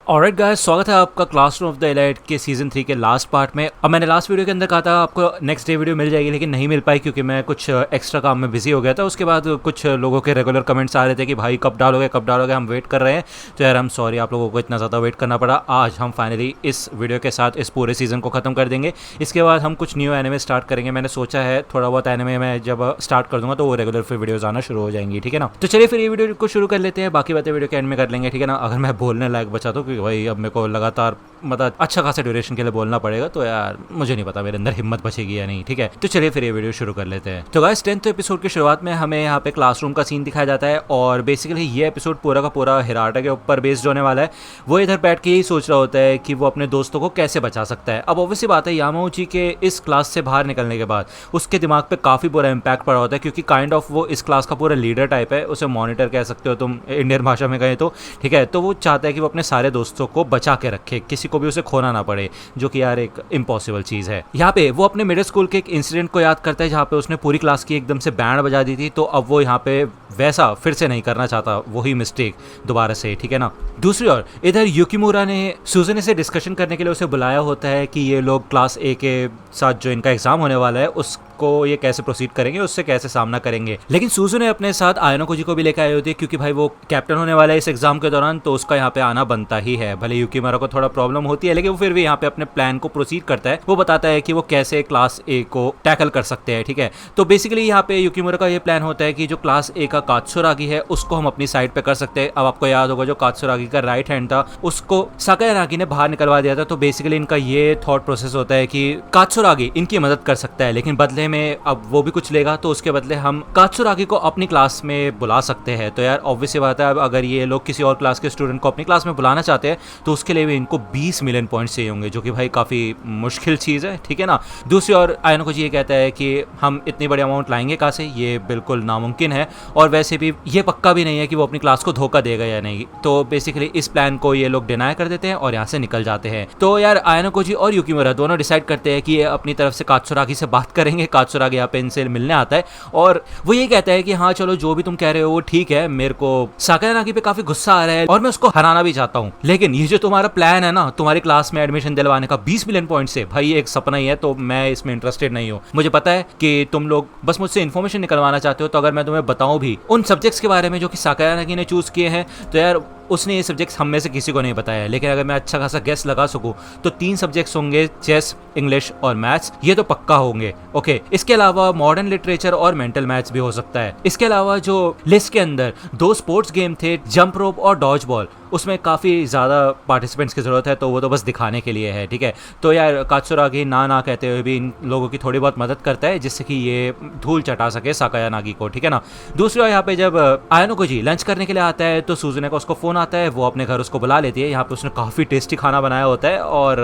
Alright guys, स्वागत है आपका क्लासरूम ऑफ द एलाइट के सीजन 3 के लास्ट पार्ट में। अब मैंने लास्ट वीडियो के अंदर कहा था आपको नेक्स्ट डे वीडियो मिल जाएगी, लेकिन नहीं मिल पाई क्योंकि मैं कुछ एक्स्ट्रा काम में बिजी हो गया था। उसके बाद कुछ लोगों के रेगुलर कमेंट्स आ रहे थे कि भाई कब डालोगे, हम वेट कर रहे हैं। तो यार हम सॉरी, आप लोगों को इतना ज़्यादा वेट करना पड़ा। आज हम फाइनली इस वीडियो के साथ इस पूरे सीजन को ख़त्म कर देंगे। इसके बाद हम कुछ न्यू एनिमे स्टार्ट करेंगे। मैंने सोचा है थोड़ा बहुत एनिमे मैं जब स्टार्ट कर दूंगा तो वो रेगुलर फिर वीडियोज़ आना शुरू हो जाएंगी, ठीक है ना। तो चलिए फिर ये वीडियो को शुरू कर लेते हैं, बाकी बातें वीडियो के एंड में कर लेंगे, ठीक है ना। अगर मैं बोलने लायक बचा तो क्योंकि भाई अब मेरे को लगातार मतलब अच्छा खासा ड्यूरेशन के लिए बोलना पड़ेगा, तो यार मुझे नहीं पता मेरे अंदर हिम्मत बचेगी या नहीं, ठीक है। तो चलिए फिर ये वीडियो शुरू कर लेते हैं। तो गाइस 10th एपिसोड की शुरुआत में हमें यहाँ पे क्लासरूम का सीन दिखाया जाता है और बेसिकली ये एपिसोड पूरा का पूरा हिराटा के ऊपर बेस्ड होने वाला है। वो इधर बैठ के यही सोच रहा होता है कि वो अपने दोस्तों को कैसे बचा सकता है। अब ऑब्वियसली बात है, यामाउची के इस क्लास से बाहर निकलने के बाद उसके दिमाग पे काफ़ी बुरा इम्पैक्ट पड़ा होता है, क्योंकि काइंड ऑफ वो इस क्लास का पूरा लीडर टाइप है। उसे मॉनिटर कह सकते हो तुम इंडियन भाषा में कहें तो, ठीक है। तो वो चाहता है कि वो अपने सारे दोस्तों को बचा के रखे, किसी को भी उसे खोना ना पड़े, जो कि यार एक इम्पॉसिबल चीज़ है। यहाँ पे वो अपने मिडिल स्कूल के एक इंसिडेंट को याद करता है जहाँ पे उसने पूरी क्लास की एकदम से बैंड बजा दी थी। तो अब वो यहाँ पे वैसा फिर से नहीं करना चाहता, वही मिस्टेक दोबारा से, ठीक है ना। दूसरी ओर इधर युकिमुरा ने सुजुने से डिस्कशन करने के लिए उसे बुलाया होता है कि ये लोग क्लास ए के साथ जो इनका एग्जाम होने वाला है उसको ये कैसे प्रोसीड करेंगे, उससे कैसे सामना करेंगे। लेकिन सुजुने अपने साथ आयनोकोजी को भी लेकर आई होती है, क्योंकि भाई वो कैप्टन होने वाला है इस एग्जाम के दौरान, तो उसका यहाँ पे आना बनता ही है। भले युकिमुरा को थोड़ा प्रॉब्लम होती है, लेकिन वो फिर भी यहाँ पे अपने प्लान को प्रोसीड करता है। वो बताता है कि वो कैसे क्लास ए को टैकल कर सकते हैं, ठीक है। तो बेसिकली यहाँ पे युकिमुरा का ये प्लान होता है कि जो क्लास ए का कात्सुरागी है उसको हम अपनी साइड पे कर सकते हैं। अब आपको याद होगा जो कात्सुरागी का राइट हैंड था उसको साकायानागी ने बाहर निकलवा दिया था। तो बेसिकली इनका ये थॉट प्रोसेस होता है कि कात्सुरागी इनकी मदद कर सकता है, लेकिन बदले में अब वो भी कुछ लेगा, तो उसके बदले हम कात्सुरागी को अपनी क्लास में बुला सकते हैं। तो यार ऑब्वियस बात है, अब अगर ये लोग किसी और क्लास के स्टूडेंट को अपनी क्लास में बुलाना चाहते हैं तो उसके लिए भी इनको 20 मिलियन पॉइंट्स चाहिए होंगे, जो कि भाई काफ़ी मुश्किल चीज़ है, ठीक है ना। दूसरी ओर आयनोकोजी ये कहता है कि हम इतनी बड़ी अमाउंट लाएंगे कहाँ से, ये बिल्कुल नामुमकिन है, और वैसे भी ये पक्का भी नहीं है कि वो अपनी क्लास को धोखा देगा या नहीं। तो बेसिकली इस प्लान को ये लोग डिनाई कर देते हैं और यहाँ से निकल जाते हैं। तो यार आयनोकोजी और युकिमुरा दोनों डिसाइड करते हैं कि ये अपनी तरफ से कात्सुरागी से बात करेंगे। कात्सुरागी यहाँ पे इनसे मिलने आता है और वो ये कहता है कि हाँ चलो जो भी तुम कह रहे हो वो ठीक है, मेरे को साकायानागी पे काफी गुस्सा आ रहा है और मैं उसको हराना भी चाहता हूँ, लेकिन ये जो तुम्हारा प्लान है ना तुम्हारी क्लास में एडमिशन दिलवाने का 20 मिलियन पॉइंट से, भाई ये एक सपना ही है, तो मैं इसमें इंटरेस्टेड नहीं हूँ। मुझे पता है कि तुम लोग बस मुझसे इन्फॉर्मेशन निकलवाना चाहते हो, तो अगर मैं तुम्हें बताऊं भी उन सब्जेक्ट्स के बारे में जो कि साकायानागी ने चूज किए हैं, तो यार उसने ये सब्जेक्ट्स हम में से किसी को नहीं बताया। लेकिन अगर मैं अच्छा खासा गेस लगा सकूं तो 3 सब्जेक्ट्स होंगे, चेस, इंग्लिश और मैथ्स, ये तो पक्का होंगे, ओके। इसके अलावा मॉडर्न लिटरेचर और मेंटल मैथ्स भी हो सकता है। इसके अलावा जो लिस्ट के अंदर 2 स्पोर्ट्स गेम थे, जंप रोप और डॉज बॉल, उसमें काफ़ी ज़्यादा पार्टिसिपेंट्स की ज़रूरत है, तो वो तो बस दिखाने के लिए है, ठीक है। तो यार कात्सुरागी ना कहते हुए भी इन लोगों की थोड़ी बहुत मदद करता है, जिससे कि ये धूल चटा सके साकायानागी को, ठीक है ना। दूसरी ओर यहाँ पे जब आयनोकोजी लंच करने के लिए आता है तो सुजुने का उसको फ़ोन आता है, वो अपने घर उसको बुला लेती है। यहाँ पे उसने काफ़ी टेस्टी खाना बनाया होता है और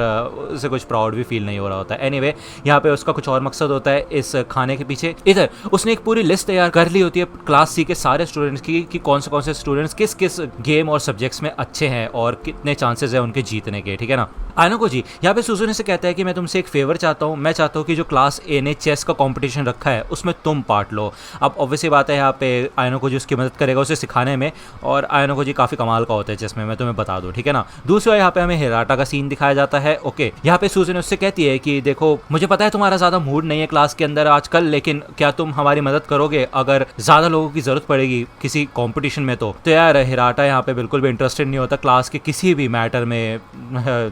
उसे कुछ प्राउड भी फील नहीं हो रहा होता है। एनीवे यहाँ पे उसका कुछ और मकसद होता है इस खाने के पीछे। इधर उसने एक पूरी लिस्ट तैयार कर ली होती है क्लास सी के सारे स्टूडेंट्स की कि कौन से स्टूडेंट्स किस किस गेम और सब्जेक्ट्स में अच्छे हैं और कितने चांसेस है उनके जीतने के, ठीक है ना। आयनोकोजी यहाँ पे सुजुने से कहता है कि मैं तुमसे एक फेवर चाहता हूँ, मैं चाहता हूँ कि जो क्लास ए ने चेस का कंपटीशन रखा है उसमें तुम पार्ट लो। अब ऑब्वियसली बात है यहाँ पे आयनोकोजी उसकी मदद करेगा उसे सिखाने में, और आयनोकोजी काफ़ी कमाल का होता है चेस में, मैं तुम्हें बता दूँ, ठीक है ना। दूसरा यहाँ पे हमें हिराटा का सीन दिखाया जाता है, ओके। यहाँ पे सुजुने उससे कहती है कि देखो मुझे पता है तुम्हारा ज़्यादा मूड नहीं है क्लास के अंदर आजकल, लेकिन क्या तुम हमारी मदद करोगे अगर ज़्यादा लोगों की ज़रूरत पड़ेगी किसी कॉम्पिटिशन में। तो यार हिराटा यहाँ पे बिल्कुल भी इंटरेस्टेड नहीं होता क्लास के किसी भी मैटर में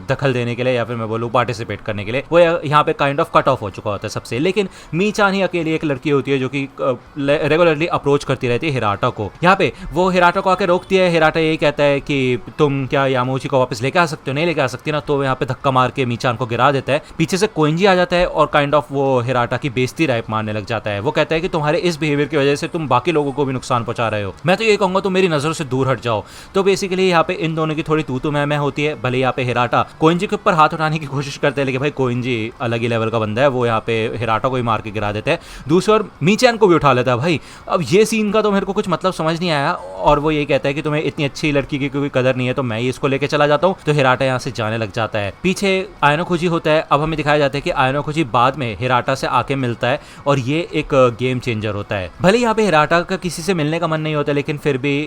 दखल देने के लिए, या फिर मैं बोलूँ पार्टिसिपेट करने के लिए। वो यहाँ पे काइंड ऑफ कट ऑफ हो चुका होता है सबसे। लेकिन मीचान ही अकेली एक लड़की होती है जो कि रेगुलरली अप्रोच करती रहती है हिराटा को। यहाँ पे वो हिराटा को आके रोकती है। हिराटा यही कहता है कि तुम क्या यामाउची को वापस लेके आ सकते हो, नहीं लेके आ सकती ना। तो यहाँ पे धक्का मार के मीचान को गिरा देता है। पीछे से कोइंजी आ जाता है और काइंड ऑफ वो हिराटा की बेइज्जती टाइप मारने लग जाता है। वो कहता है कि तुम्हारे इस बिहेवियर की वजह से तुम बाकी लोगों को भी नुकसान पहुंचा रहे हो, मैं तो ये कहूंगा तुम मेरी नजरों से दूर हट जाओ। तो बेसिकली यहाँ पे इन दोनों की थोड़ी तू मैं होती है। भले यहाँ पे हिराटा कोइंजी कोइंजी के ऊपर हाथ उठाने की कोशिश करते हैं, लेकिन भाई कोइंजी अलग ही लेवल का बंदा है, वो यहाँ पे हिराटा को ही मार के गिरा देते हैं। दूसरी ओर मीचैन को भी उठा लेता है भाई। अब ये सीन का तो मेरे को कुछ मतलब समझ नहीं आया, और वो यही कहता है कि तुम्हें इतनी अच्छी लड़की की कोई कदर नहीं है, तो मैं ही इसको लेके चला जाता हूँ। तो हिराटा यहाँ से जाने लग जाता है। पीछे आयनोखुजी होता है। अब हमें दिखाया जाता है कि आयनोखुजी बाद में हिराटा से आके मिलता है, और ये एक गेम चेंजर होता है। भले यहाँ पे हिराटा का किसी से मिलने का मन नहीं होता, लेकिन फिर भी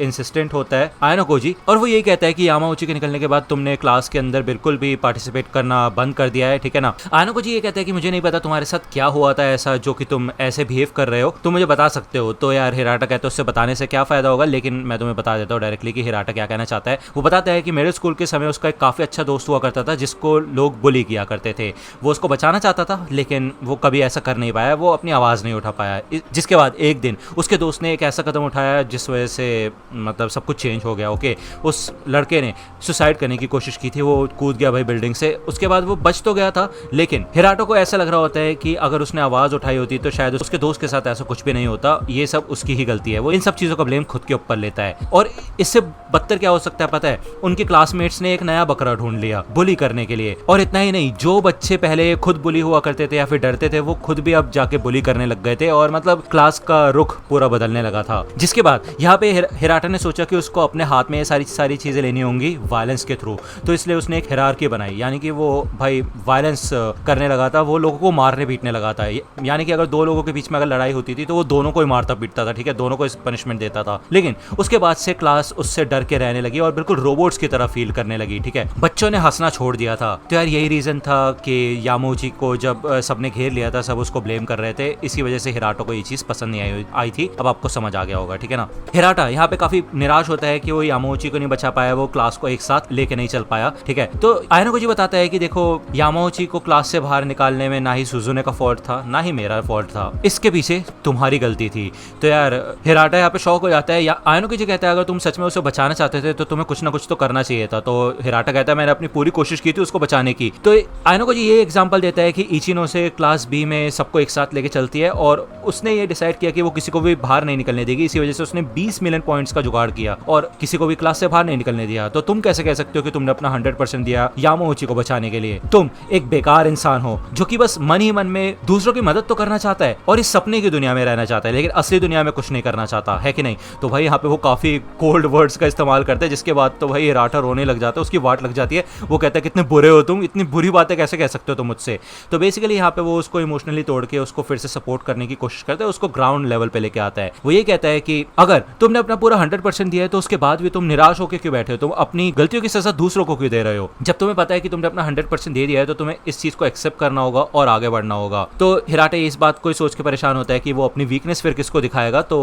इंसिस्टेंट होता है आयनोखुजी, और वो यही कहता है कि यामाउची के निकलने के बाद तुमने क्लास के अंदर बिल्कुल भी पार्टिसिपेट करना बंद कर दिया है, ठीक है ना। आयनोखुजी ये कहता है कि मुझे नहीं पता तुम्हारे साथ क्या हुआ था ऐसा जो कि तुम ऐसे बिहेव कर रहे हो, तुम मुझे बता सकते हो। तो यार हिराटा कहता है उससे बताने से क्या फायदा होगा, लेकिन मैं तुम्हें बता देता हूँ डायरेक्टली कि हिराटा क्या कहना चाहता है। वो बताता है कि मेरे स्कूल के समय उसका एक काफी अच्छा दोस्त हुआ करता था जिसको लोग बुली किया करते थे। वो उसको बचाना चाहता था, लेकिन वो कभी ऐसा कर नहीं पाया, वो अपनी आवाज नहीं उठा पाया। जिसके बाद एक दिन उसके दोस्त ने एक ऐसा कदम उठाया जिस वजह से मतलब सब कुछ चेंज हो गया। ओके, उस लड़के ने सुसाइड करने की कोशिश की थी, वो कूद गया भाई बिल्डिंग से। उसके बाद वो बच तो गया था, लेकिन हिराटो को ऐसा लग रहा होता है कि अगर उसने आवाज उठाई होती तो शायद उसके दोस्त के साथ ऐसा कुछ भी नहीं होता, ये सब उसकी ही गलती है। वो इन सब चीजों का ब्लेम खुद के ऊपर लेता है। और इससे बदतर क्या हो सकता है पता है, उनके क्लासमेट्स ने एक नया बकरा ढूंढ लिया बुली करने के लिए। और इतना ही नहीं, जो बच्चे पहले खुद बुली हुआ करते थे या फिर डरते थे, वो खुद भी अब जाके बुली करने लग गए थे, और मतलब क्लास का रुख पूरा बदलने लगा था। जिसके बाद यहाँ पे हिराटा ने सोचा कि उसको अपने हाथ में ये सारी चीजें लेनी होंगी वायलेंस के थ्रू, तो इसलिए उसने एक हिरार्की बनाई, यानी कि वो भाई वायलेंस करने लगा था, वो लोगों को मारने पीटने लगा था। यानी कि अगर दो लोगों के बीच में अगर लड़ाई होती थी तो वो दोनों को ही मारता पीटता था, ठीक है, दोनों को इस पनिशमेंट देता था। लेकिन उसके बाद से क्लास उससे डर के रहने लगी और बिल्कुल रोबोट्स की तरह फील करने लगी, ठीक है। बच्चों ने हंसना छोड़ दिया था। तो यार यही रीजन था कि यामाउची को जब सबने घेर लिया था, सब उसको ब्लेम कर रहे थे, इसी वजह से हिराटो को ये चीज पसंद नहीं आई थी। अब आपको समझ आ गया होगा, ठीक है ना। हिराटा यहाँ पे काफी निराश होता है कि वो यामाउची को नहीं बचा पाया, वो क्लास को एक साथ लेके नहीं चल पाया, ठीक है। तो आयनोखुजी बताता है कि देखो यामाउची को क्लास से बाहर निकालने में ना ही सुजुने का फॉल्ट था, ना ही मेरा फॉल्ट था, इसके पीछे तुम्हारी गलती थी। तो यार हिराटा यहाँ पे शॉक हो जाता है। या आयनोखुजी कहता है अगर तुम सच में उसे बचाना चाहते थे तो तुम्हें कुछ ना कुछ तो करना चाहिए था। तो हिराटा कहता है मैंने अपनी पूरी कोशिश की थी उसको बचाने की। तो आयनोखुजी ये एग्जांपल देता है कि इचिनो से क्लास बी में सबको एक साथ लेके चलती है, और उसने ये डिसाइड किया कि वो किसी को भी बाहर नहीं निकलने देगी। इसी वजह से उसने 20 मिलियन पॉइंट्स का जुगाड़ किया और किसी को भी क्लास से बाहर नहीं निकलने दिया। तो तुम कैसे कह सकते हो कि तुमने अपना 100% दिया यामाउची को बचाने के लिए? तुम एक बेकार इंसान हो जो कि बस मन ही मन में दूसरों की मदद तो करना चाहता है और इस सपने की दुनिया में रहना चाहता है, लेकिन असली दुनिया में कुछ नहीं करना चाहता है, कि नहीं। तो भाई यहाँ पे वो काफी कोल्ड वर्ड्स का इस्तेमाल करते हैं, जिसके बाद तो भाई हिराटा रोने लग जाता है, उसकी वाट लग जाती है। वो कहता है कितने बुरे हो तुम, इतनी बुरी बातें कैसे कह सकते हो तुम मुझसे। तो बेसिकली यहाँ पे वो उसको इमोशनली तोड़ के उसको फिर से सपोर्ट करने की कोशिश करता है, उसको ग्राउंड लेवल पे लेके आता है। वो ये कहता है कि अगर तुमने अपना पूरा 100% दिया है तो उसके बाद भी तुम निराश होकर क्यों बैठे हो, तुम अपनी गलतियों की सजा दूसरों को क्यों दे रहे हो? जब तुम्हें पता है कि तुमने अपना 100% दे दिया है तो तुम्हें इस चीज को एक्सेप्ट करना होगा और आगे बढ़ना होगा। तो हिराटा इस बात को सोच के परेशान होता है कि वो अपनी वीकनेस फिर किसको दिखाएगा। तो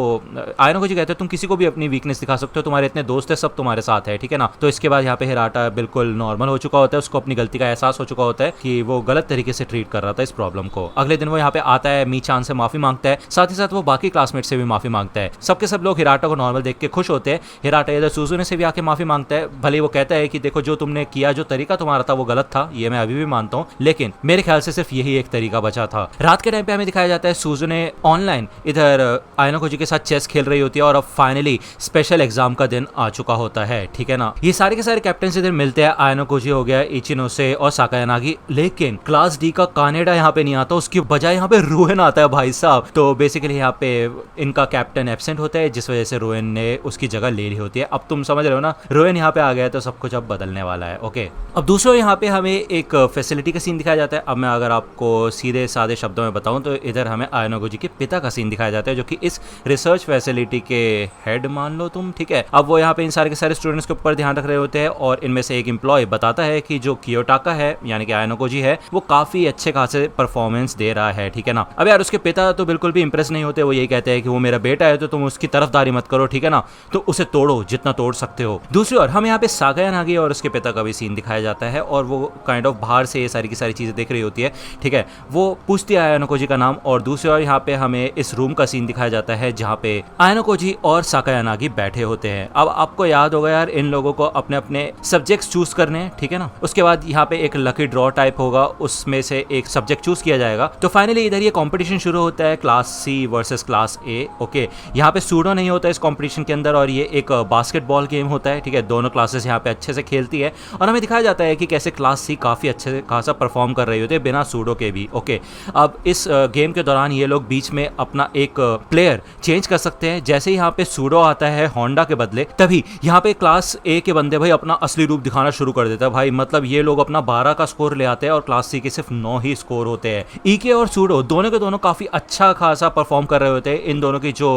आयनोखुजी कहते हैं तुम किसी को भी अपनी वीकनेस दिखा सकते हो, तुम्हारे इतने दोस्त है, सब तुम्हारे साथ है, ठीक है ना। तो इसके बाद यहाँ पे हिराटा बिल्कुल नॉर्मल हो चुका होता है, उसको अपनी गलती का एहसास हो चुका होता है कि वो गलत तरीके से ट्रीट कर रहा था इस प्रॉब्लम को। अगले दिन वो यहाँ पे आता है, मीचान से माफी मांगता है, साथ ही साथ वो बाकी क्लासमेट से भी माफी मांगता है। सबके सब लोग हिराटा को नॉर्मल देख के खुश होते हैं। हिराटा इधर सुजुने से भी आके माफी मांगता है, भले वो कहता है कि देखो जो तुमने किया, जो तरीका तुम्हारा था वो गलत था, ये मैं अभी भी मानता हूँ, लेकिन मेरे ख्याल से सिर्फ यही एक तरीका बचा था। रात के टाइम पे हमें दिखाया जाता है सुजुने ऑनलाइन इधर आयनोखुजी के साथ चेस खेल रही होती है और अब फाइनली स्पेशल एग्जाम का दिन आ चुका होता है, ठीक है ना। ये सारे के सारे कैप्टन इधर मिलते हैं, आयनोखुजी हो गया, इचिनोसे और साकायानागी, लेकिन क्लास डी का कानेडा यहाँ पे नहीं आता, उसकी बजाय यहाँ पे रोहन आता है भाई साहब। तो बेसिकली यहाँ पे इनका कैप्टन एब्सेंट होता है, जिस वजह से रोहन ने उसकी जगह ले ली होती है। अब तुम समझ रहे हो ना, रोहन यहाँ पे आ गया तो सब कुछ अब बदलने वाला है। ओके, अब दूसरा यहाँ पे हमें एक फैसिलिटी का सीन दिखाया जाता है। अब मैं अगर आपको सीधे सादे शब्दों में बताऊं तो इधर हमें आयनोखुजी के पिता का सीन दिखाया जाता है, जो कि इस रिसर्च फैसिलिटी के हेड मान लो तुम, ठीक है। अब वो यहाँ पे इन सारे के सारे स्टूडेंट्स के ऊपर ध्यान रख रहे होते हैं और इनमें से एक एम्प्लॉय बताता है कि जो कियोटाका है यानी कि आयनोखुजी है, वो काफी अच्छे खासे परफॉर्मेंस दे रहा है, ठीक है ना। अब यार उसके पिता तो बिल्कुल भी इंप्रेस नहीं होते, वो यही कहते हैं कि वो मेरा बेटा है तो तुम उसकी तरफदारी मत करो, ठीक है ना, तो उसे तोड़ो जितना तोड़ सकते हो। दूसरी ओर हम यहाँ पे साकायानागी और उसके पिता का भी सीन दिखाया जाता है और वो काइंड ऑफ बाहर से ये सारी की सारी चीजें देख रही होती है, ठीक है। वो पूछती है आयनोखुजी का नाम और दूसरी ओर यहाँ पे हमें इस रूम का सीन दिखाया जाता है जहाँ पे आयनोखुजी और साकायानागी बैठे होते हैं। अब आपको याद होगा यार, इन लोगों को अपने अपने सब्जेक्ट्स चूज करने हैं, ठीक है ना। उसके बाद यहाँ पे एक लकी ड्रॉ टाइप होगा, उसमें से एक सब्जेक्ट चूज किया जाएगा। तो फाइनली इधर ये कंपटीशन शुरू होता है, class C versus class A. Okay, यहाँ पे सूडो नहीं होता इस कंपटीशन के अंदर और ये एक बास्केटबॉल गेम होता है, ठीक है। दोनों क्लासेस यहाँ पे अच्छे से खेलती है और हमें दिखाया दिखाया जाता है कि कैसे क्लास सी काफ़ी अच्छे खासा परफॉर्म कर रही होती है बिना सूडो के भी। ओके, अब इस गेम के दौरान ये लोग बीच में अपना एक प्लेयर चेंज कर सकते हैं। जैसे ही यहाँ पे सूडो आता है होंडा के बदले, तभी यहाँ पे क्लास ए के बंदे भाई अपना असली रूप दिखाना शुरू कर देता है भाई। मतलब ये लोग अपना 12 का स्कोर ले आते हैं और क्लास सी के सिर्फ 9 ही स्कोर होते हैं। ईके और सूडो दोनों के दोनों काफी अच्छा खासा परफॉर्म कर रहे होते हैं। इन दोनों की जो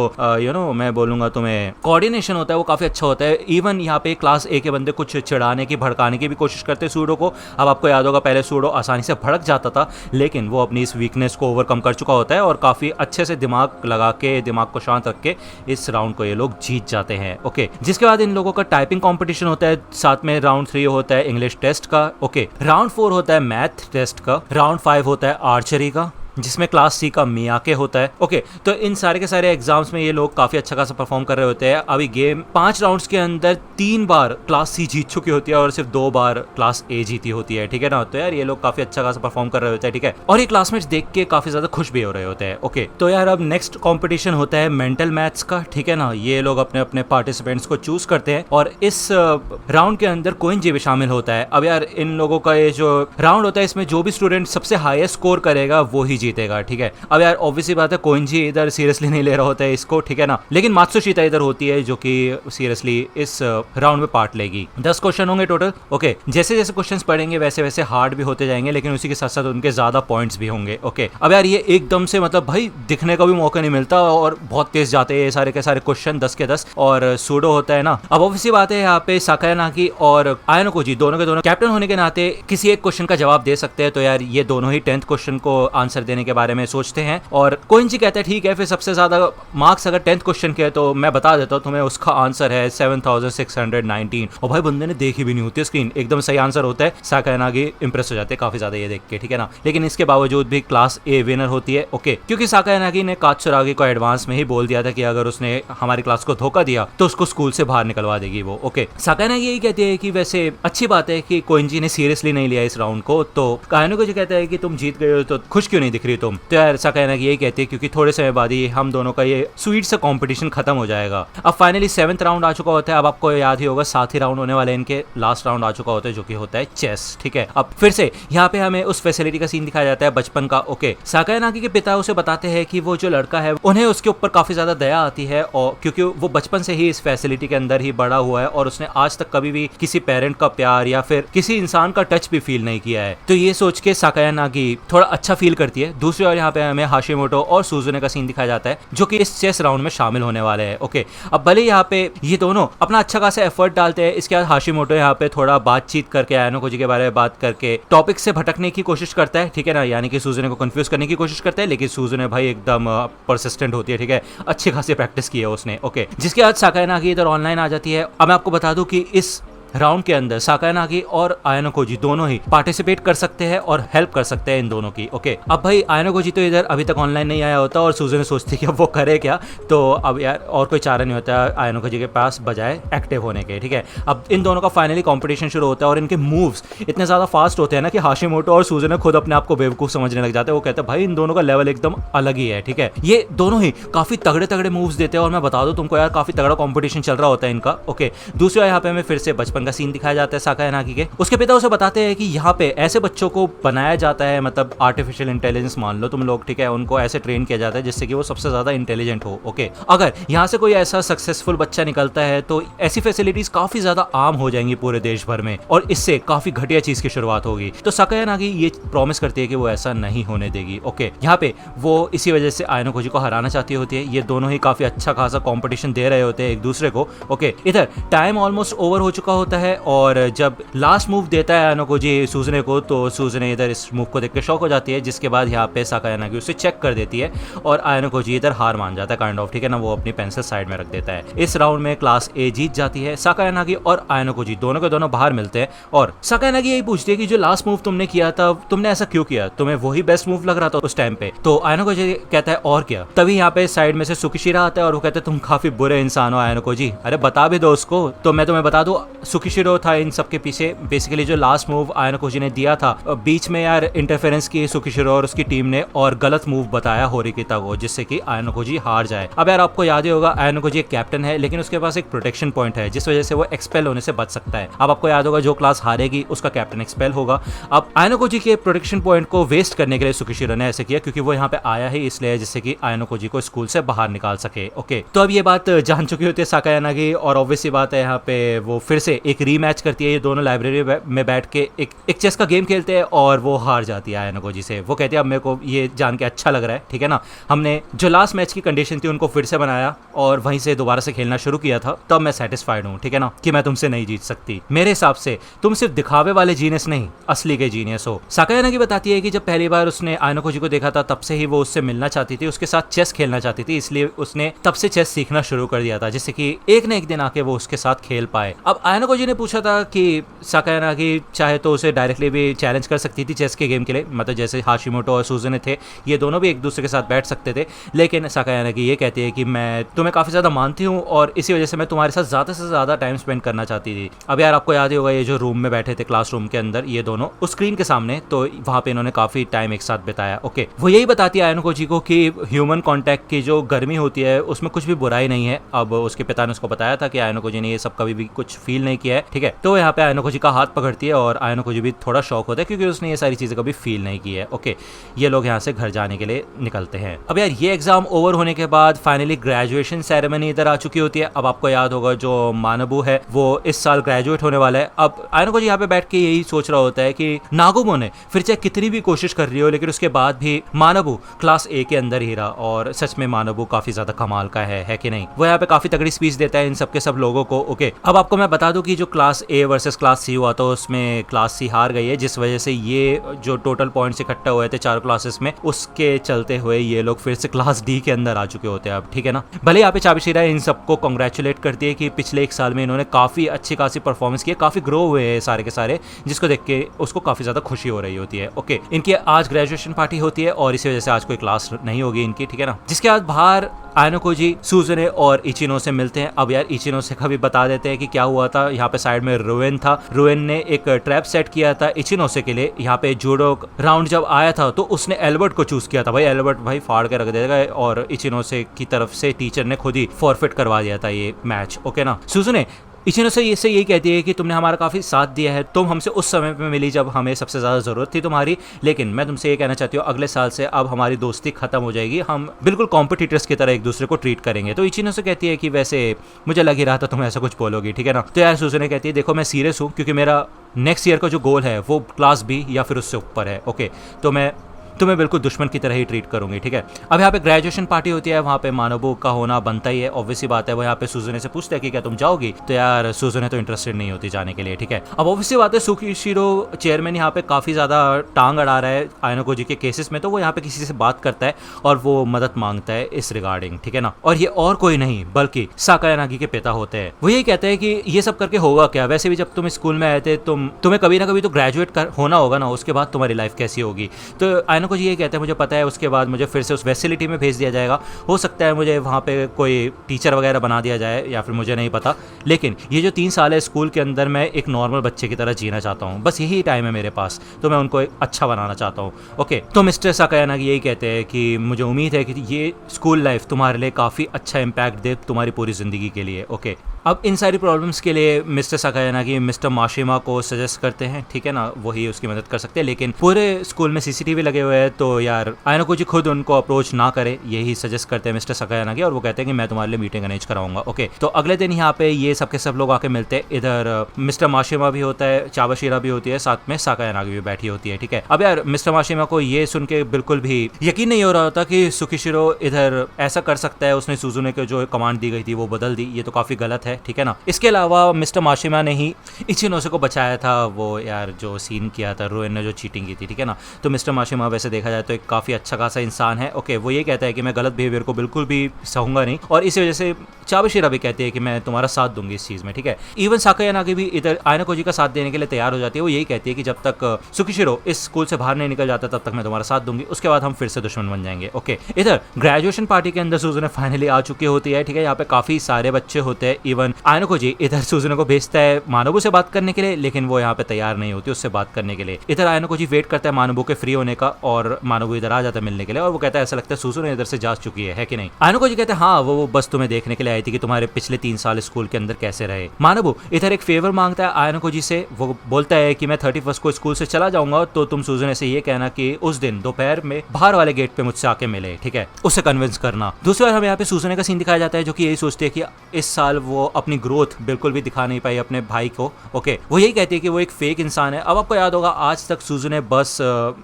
मैं बोलूंगा तुम्हें कोऑर्डिनेशन होता है वो काफी अच्छा होता है। इवन यहाँ पे क्लास ए के बंदे कुछ चिढ़ाने की भड़काने की भी कोशिश करते हैं सूडो को। अब आपको याद होगा पहले सूडो आसानी से भड़क जाता था, लेकिन वो अपनी इस वीकनेस को ओवरकम कर चुका होता है और काफी अच्छे से दिमाग लगा के, दिमाग को शांत रख के इस राउंड को ये लोग जीत जाते हैं। ओके, जिसके बाद इन लोगों का टाइपिंग कंपटीशन होता है, साथ में राउंड 3 होता है इंग्लिश टेस्ट का। ओके, राउंड 4 होता है मैथ टेस्ट का, राउंड 5 होता है आर्चरी का जिसमें क्लास सी का मियाके होता है। ओके, तो इन सारे के सारे एग्जाम्स में ये लोग काफी अच्छा खासा परफॉर्म कर रहे होते हैं। अभी गेम 5 राउंड्स के अंदर 3 बार क्लास सी जीत चुकी होती है और सिर्फ 2 बार क्लास ए जीती होती है, ठीक है ना। तो यार ये लोग काफी अच्छा खासा परफॉर्म कर रहे होते हैं, ठीक है, और ये क्लासमेट्स देख के काफी ज्यादा खुश भी हो रहे होते हैं। ओके, तो यार अब नेक्स्ट कॉम्पिटिशन होता है मेंटल मैथ्स का, ठीक है ना। ये लोग अपने अपने पार्टिसिपेंट्स को चूज करते हैं और इस राउंड के अंदर कोइंजी भी शामिल होता है। अब यार इन लोगों का ये जो राउंड होता है इसमें जो भी स्टूडेंट सबसे हाईएस्ट स्कोर करेगा वो ही जीतेगा, ठीक है। अब यार ऑब्वियसली बात है कोइंजी इधर सीरियसली नहीं ले रहा होता है इसको, ठीक है ना, लेकिन मात्सुशिता इधर होती है जो कि सीरियसली इस राउंड में पार्ट लेगी। 10 क्वेश्चन होंगे टोटल। ओके, जैसे जैसे क्वेश्चंस पढ़ेंगे वैसे वैसे हार्ड भी होते जाएंगे, लेकिन उसी के साथ साथ उनके ज्यादा पॉइंट्स भी होंगे। ओके, अब यार ये एकदम से मतलब भाई दिखने का भी मौका नहीं मिलता और बहुत तेज जाते हैं ये सारे के सारे क्वेश्चन 10 के 10। और सूडो होता है ना, अब ऑब्वियसली बात है यहाँ पे साकायानागी और आयानोकोजी दोनों के दोनों कैप्टन होने के नाते किसी एक क्वेश्चन का जवाब दे सकते हैं। तो यार ये दोनों ही 10th क्वेश्चन को आंसर देने के बारे में सोचते हैं और कोइंजी कहता है ठीक है, फिर सबसे ज्यादा मार्क्स अगर 10th क्वेश्चन के है तो मैं बता देता हूँ तुम्हें, उसका आंसर है 7619। और भाई बंदे ने देखी भी नहीं होती स्क्रीन, एकदम सही आंसर होता है। साकायानागी इंप्रेस हो जाते हैं काफी ज्यादा ये देख के, ठीक है ना, लेकिन इसके बावजूद भी क्लास ए विनर होती है। ओके, क्योंकि साकायानागी ने कात्सुरागी को एडवांस में ही बोल दिया था कि अगर उसने हमारी क्लास को धोखा दिया तो उसको स्कूल से बाहर निकलवा देगी वो। ओके, साकायानागी यही कहती है कि वैसे अच्छी बात है कि कोइंजी ने सीरियसली नहीं लिया इस राउंड को। तो कायानोकोजी कहता है कि तुम जीत गए हो तो खुश क्यों नहीं दिख रही तुम। तो यार साकायानागी यही कहती है क्योंकि थोड़े समय बाद ही हम दोनों का ये स्वीट सा कंपटीशन खत्म हो जाएगा। अब फाइनली 7th राउंड आ चुका होता है। अब आपको याद ही होगा 7 ही राउंड होने वाले, इनके लास्ट राउंड आ चुका होता है जो कि होता है चेस, ठीक है। अब फिर से यहाँ पे हमें उस फैसिलिटी का सीन दिखाया जाता है बचपन का। ओके, साकायानागी के पिता उसे बताते हैं कि वो जो लड़का है उन्हें उसके ऊपर काफी ज्यादा दया आती है, और क्योंकि वो बचपन से ही इस फैसिलिटी के अंदर ही बड़ा हुआ है और उसने आज तक कभी भी किसी पेरेंट का प्यार या फिर किसी इंसान का टच भी फील नहीं किया है। तो ये सोच के साकायानागी थोड़ा अच्छा फील करती है। दूसरी ओर यहाँ पे हमें हाशिमोटो और सुजुने का सीन दिखाया जाता है जो कि इस चेस राउंड में शामिल होने वाले हैं। ओके, अब भले यहाँ पे ये दोनों अपना अच्छा खासा एफर्ट डालते हैं, इसके बाद हाशिमोटो यहाँ पे थोड़ा बातचीत करके आयानोकोजी के बारे में बात करके टॉपिक से भटकने की कोशिश करता है, ठीक है ना, यानी कि सुजुने को कंफ्यूज करने की कोशिश करता है, लेकिन सुजुने भाई एकदम परसिस्टेंट होती है, ठीक है, अच्छी खासी प्रैक्टिस की है उसने। ओके, जिसके बाद साकायानागी इधर ऑनलाइन आ जाती है। अब मैं आपको बता दूं कि इस राउंड के अंदर साकायानागी और आयानोकोजी दोनों ही पार्टिसिपेट कर सकते हैं और हेल्प कर सकते हैं इन दोनों की। ओके, अब भाई आयानोकोजी तो इधर अभी तक ऑनलाइन नहीं आया होता और सुजुने सोचती कि अब वो करे क्या। तो अब यार और कोई चारा नहीं होता आयानोकोजी के पास बजाय एक्टिव होने के, ठीक है। अब इन दोनों का फाइनली कॉम्पिटिशन शुरू होता है और इनके मूव्स इतने ज्यादा फास्ट होते हैं ना कि हाशिमोटो और सुजुने खुद अपने आप को बेवकूफ समझने लग जाते हैं। वो कहते हैं भाई इन दोनों का लेवल एकदम अलग ही है, ठीक है। ये दोनों ही काफी तगड़े तगड़े मूव्स देते हैं और मैं बता दूं तुमको यार काफी तगड़ा कॉम्पिटिशन चल रहा होता है इनका। ओके, दूसरी बार यहाँ पे हमें फिर से बचपन का सीन दिखाया जाता है साकायानागी के। उसके पिता उसे बताते हैं कि यहाँ पे ऐसे बच्चों को बनाया जाता है, मतलब आर्टिफिशियल इंटेलिजेंस मान लो तुम लोग, ठीक है, उनको ऐसे ट्रेन किया जाता है जिससे कि वो सबसे ज्यादा इंटेलिजेंट हो। ओके, अगर यहाँ से कोई ऐसा सक्सेसफुल बच्चा निकलता है तो ऐसी फैसिलिटीज काफी ज्यादा आम हो जाएंगी पूरे देश भर में और इससे काफी घटिया चीज की शुरुआत होगी। तो साकायानागी ये प्रॉमिस करती है कि वो ऐसा नहीं होने देगी। ओके, यहाँ पे वो इसी वजह से आयानोकोजी को हराना चाहती होती है। ये दोनों ही काफी अच्छा खासा कॉम्पिटिशन दे रहे होते हैं एक दूसरे को। ओके, इधर टाइम ऑलमोस्ट ओवर हो चुका होता है और जब लास्ट मूव देता है आयानोकोजी सुजुने को तो सुजुने इधर इस मूव को देख के शॉक हो जाती है, जिसके बाद यहाँ पे साकायानागी उसे चेक कर देती है और आयानोकोजी इधर हार मान जाता है काइंड ऑफ, ठीक है ना, वो अपनी पेंसिल साइड में रख देता है। इस राउंड में क्लास ए जीत जाती है। साकायानागी और आयानोकोजी दोनों के दोनों बाहर मिलते हैं और साकायानागी यही पूछती है कि जो लास्ट मूव तुमने किया था तुमने ऐसा क्यों किया, तुम्हें वही बेस्ट मूव लग रहा था उस टाइम पे। तो आयानोकोजी कहता है और क्या। तभी यहाँ पे साइड में से सुकिशिरा आता है और वो कहते हैं तुम काफी बुरे इंसान हो आयानोकोजी, अरे बता भी दो उसको। तो मैं तुम्हें बता दूं सुकिशिरो था इन सब के पीछे। बेसिकली जो लास्ट मूव आयानोकोजी ने दिया था, बीच में यार इंटरफेरेंस की सुकिशिरो और उसकी टीम ने और गलत मूव बताया होरिकिता को, जिससे कि आयानोकोजी हार जाए। अब यार आपको याद ही होगा आयानोकोजी एक कैप्टन है, लेकिन उसके पास एक प्रोटेक्शन पॉइंट है जिस वजह से वो एक्सपेल होने से बच सकता है। अब आपको याद होगा जो क्लास हारेगी उसका कैप्टन एक्सपेल होगा। अब आयानोकोजी के प्रोटेक्शन पॉइंट को वेस्ट करने के लिए सुकिशिरो ने ऐसे किया, क्योंकि वो यहाँ पे आया ही इसलिए जिससे कि आयानोकोजी को स्कूल से बाहर निकाल सके। ओके, तो अब ये बात जान चुकी होती है साकायानागी, और ऑब्वियसली बात है यहाँ पे वो फिर से एक रीमैच करती है। ये दोनों लाइब्रेरी में बैठ के एक चेस का गेम खेलते हैं और वो हार जाती है आयानोकोजी से। वो कहती है अब मेरे को ये जान के अच्छा लग रहा है, ठीक है ना, हमने जो लास्ट मैच की कंडीशन थी उनको फिर से बनाया और वहीं से दोबारा से खेलना शुरू किया था, तब मैं सेटिस्फाइड हूँ, ठीक है ना, कि मैं तुमसे नहीं जीत सकती। मेरे हिसाब से तुम सिर्फ दिखावे वाले जीनियस नहीं, असली के जीनियस हो। साकायानागी बताती है कि जब पहली बार उसने आयानोकोजी को देखा था तब से ही वो उससे मिलना चाहती थी, उसके साथ चेस खेलना चाहती थी, इसलिए उसने तब से चेस सीखना शुरू कर दिया था, जिससे कि एक न एक दिन आके वो उसके साथ खेल पाए। अब आयानोकोजी ने पूछा था कि साकायानागी चाहे तो उसे डायरेक्टली भी चैलेंज कर सकती थी चेस के गेम के लिए, मतलब जैसे हाशिमोटो और सुजुने थे, ये दोनों भी एक दूसरे के साथ बैठ सकते थे, लेकिन साकायानागी ये कहती है कि मैं तुम्हें काफी ज्यादा मानती हूँ और इसी वजह से मैं तुम्हारे साथ ज्यादा से ज्यादा टाइम स्पेंड करना चाहती थी। अब यार आपको याद ही होगा ये जो रूम में बैठे थे क्लासरूम के अंदर ये दोनों उस स्क्रीन के सामने, तो वहां पे इन्होंने काफी टाइम एक साथ बिताया। ओके, वो यही बताती है आयानोकोजी को कि ह्यूमन कांटेक्ट की जो गर्मी होती है उसमें कुछ भी बुराई नहीं है। अब उसके पिता ने उसको बताया था कि आयानोकोजी ने ये सब कभी भी कुछ फील नहीं किया है, ठीक है। तो यहाँ पे आयानोकोजी का हाथ पकड़ती है और आयानोकोजी भी थोड़ा शॉक होता है क्योंकि उसने ये सारी चीजें कभी फील नहीं की है। ओके, ये लोग यहाँ से घर जाने के लिए निकलते हैं। अब यार ये एग्जाम ओवर होने के बाद फाइनली ग्रेजुएशन सेरेमनी इधर आ चुकी होती है। अब आपको याद होगा जो मानबू है वो इस साल ग्रेजुएट होने वाला है। अब आयानोकोजी यहाँ पे बैठ के यही सोच रहा होता है कि नागुमो ने फिर चाहे कितनी भी कोशिश कर रही हो लेकिन उसके बाद भी मानबू क्लास ए के अंदर ही रहा, और सच में मानबू काफी ज्यादा कमाल का है कि नहीं। वो यहाँ पे काफी तगड़ी स्पीच देता है इन सब के सब लोगों को। ओके, अब आपको मैं बता दूं कि जो class A versus class C हुआ था उसमें क्लास सी हार गई है, जिस वजह से ये जो टोटल पॉइंट्स इकट्ठा हुए थे 4 क्लासेस में, उसके चलते हुए ये लोग फिर से क्लास डी के अंदर आ चुके होते हैं अब, ठीक है ना। भले यहाँ पे चाबिशिरा इन सबको कांग्रेचुलेट करती है कि पिछले 1 साल में इन्होंने काफी अच्छी खासी परफॉर्मेंस की है, काफी ग्रो हुए हैं सारे के सारे, जिसको देख के उसको काफी ज्यादा खुशी हो रही होती है। ओके, इनकी आज ग्रेजुएशन पार्टी होती है और इसी वजह से आज कोई क्लास नहीं होगी इनकी, ठीक है ना। जिसके बाद बाहर आयानोकोजी सुजुने और इचिनो से मिलते हैं। अब यार इचिनो से कभी बता देते हैं कि क्या हुआ था। यहाँ पे साइड में रुएन था, रुएन ने एक ट्रैप सेट किया था इचिनो से के लिए। यहाँ पे जूडो राउंड जब आया था तो उसने एल्बर्ट को चूज किया था। भाई एल्बर्ट भाई फाड़ के रख देगा, और इचिनो से की तरफ से टीचर ने खुद ही फॉरफिट करवा दिया था ये मैच। ओके ना, सुजुने इचिनो से इससे यही कहती है कि तुमने हमारा काफ़ी साथ दिया है, तुम हमसे उस समय पे मिली जब हमें सबसे ज़्यादा ज़रूरत थी तुम्हारी, लेकिन मैं तुमसे ये कहना चाहती हूँ अगले साल से अब हमारी दोस्ती खत्म हो जाएगी, हम बिल्कुल कॉम्पिटिटर्स की तरह एक दूसरे को ट्रीट करेंगे। तो इचिनो से कहती है कि वैसे मुझे लग ही रहा था तुम ऐसा कुछ बोलोगी, ठीक है ना। तो यार सुजुने कहती है देखो मैं सीरियस हूँ, क्योंकि मेरा नेक्स्ट ईयर का जो गोल है वो क्लास बी या फिर उससे ऊपर है। ओके, तो मैं तुम्हें बिल्कुल दुश्मन की तरह ही ट्रीट करूंगी, ठीक है। अब यहाँ पे ग्रेजुएशन पार्टी होती है, वहाँ पे मानबू का होना बनता ही है, ऑब्वियसली बात है। वो यहाँ पे सुजुने से पूछते हैं कि क्या तुम जाओगी, तो यार सुजुने तो इंटरेस्टेड नहीं होती जाने के लिए, ठीक है। अब ऑब्वियसली बात है सुकिशिरो चेयरमैन यहाँ पे काफी ज्यादा टांग अड़ा रहा है आयानोकोजी के केसेस में, तो वो यहाँ पे किसी से बात करता है और वो मदद मांगता है इस रिगार्डिंग, ठीक है ना। और ये और कोई नहीं बल्कि साकायानागी के पिता होते हैं। वो यही कहते हैं कि ये सब करके होगा क्या, वैसे भी जब तुम स्कूल में आए थे तुम्हें कभी ना कभी तो ग्रेजुएट होना होगा ना, उसके बाद तुम्हारी लाइफ कैसी होगी। तो आयानोकोजी ये कहते हैं मुझे पता है उसके बाद मुझे फिर से उस फैसिलिटी में भेज दिया जाएगा, हो सकता है मुझे वहाँ पे कोई टीचर वगैरह बना दिया जाए या फिर मुझे नहीं पता, लेकिन ये जो 3 साल है स्कूल के अंदर मैं एक नॉर्मल बच्चे की तरह जीना चाहता हूँ, बस यही टाइम है मेरे पास, तो मैं उनको एक अच्छा बनाना चाहता हूँ। ओके, तो मिस्टर साकायानागी यही कहते हैं कि मुझे उम्मीद है कि ये स्कूल लाइफ तुम्हारे लिए काफ़ी अच्छा इम्पैक्ट दे तुम्हारी पूरी ज़िंदगी के लिए। ओके, अब इन सारी प्रॉब्लम्स के लिए मिस्टर साकायानागी मिस्टर माशिमा को सजेस्ट करते हैं, ठीक है ना, वही उसकी मदद कर सकते हैं, लेकिन पूरे स्कूल में सीसीटीवी लगे हुए हैं, तो यार आयानोकोजी खुद उनको अप्रोच ना करे, यही सजेस्ट करते हैं मिस्टर साकायानागी, और वो कहते हैं कि मैं तुम्हारे लिए मीटिंग अरेंज कराऊंगा। ओके, तो अगले दिन यहाँ पे ये सब के सब लोग आके मिलते हैं। इधर मिस्टर माशिमा भी होता है, चाबाशिरा भी होती है, साथ में साकायानागी भी बैठी होती है, ठीक है। अब यार मिस्टर माशिमा को ये सुन के बिल्कुल भी यकीन नहीं हो रहा था कि सुकिशिरो इधर ऐसा कर सकता है, उसने सुजुने को जो कमांड दी गई थी वो बदल दी, ये तो काफी गलत है, ठीक है ना। इसके अलावा मिस्टर माशिमा ने ही इचिनोसे को बचाया था, वो यार जो सीन किया था रुएन ने जो चीटिंग की थी, ठीक है ना। तो मिस्टर माशिमा वैसे देखा जाए तो एक काफी अच्छा खासा इंसान है। ओके, वो ये कहता है कि मैं गलत बिहेवियर को बिल्कुल भी सहूंगा नहीं, और इस वजह से चाबाशिरा भी कहती है कि मैं तुम्हारा साथ दूंगी इस चीज में, ठीक है। इवन साकायानागी भी इधर आयानोकोजी का साथ देने के लिए तैयार हो जाती है। वो यही कहती है कि जब तक सुकिशिरो इस स्कूल से बाहर नहीं निकल जाता तब तक मैं तुम्हारा साथ दूंगी, उसके बाद हम फिर से दुश्मन बन जाएंगे। ओके, इधर ग्रेजुएशन पार्टी के अंदर सुजुने फाइनली आ चुकी होती है, ठीक है। यहाँ पे काफी सारे बच्चे होते हैं, इवन इवन आयनको जी इधर सुजुने को भेजता है मानोबू से बात करने के लिए, लेकिन वो यहाँ पे तैयार नहीं होती उससे बात करने के लिए। इधर आयनको जी वेट करता है मानोबू के फ्री होने का और मानोबू इधर आ जाता है मिलने के लिए और वो कहता है ऐसा लगता है सुजुने इधर से जा चुकी है कि नहीं। आयनको जी कहते हैं हाँ वो बस तुम्हें देखने के लिए आई थी कि तुम्हारे पिछले 3 साल स्कूल के अंदर कैसे रहे। मानोबू इधर एक फेवर मांगता है आयनको जी से, वो बोलता है कि मैं 31 को स्कूल से चला जाऊंगा तो तुम सुजुने से ये कहना कि उस दिन दोपहर में बाहर वाले गेट पे मुझसे आके मिले, ठीक है, उससे कन्विंस करना। दूसरी बार हमें यहाँ पे सुजुने का सीन दिखाया जाता है जो कि यही सोचती है कि इस साल वो अपनी ग्रोथ बिल्कुल भी दिखा नहीं पाई अपने भाई को। ओके, वो यही कहती है कि वो एक फेक इंसान है। अब आपको याद होगा आज तक सुजुने बस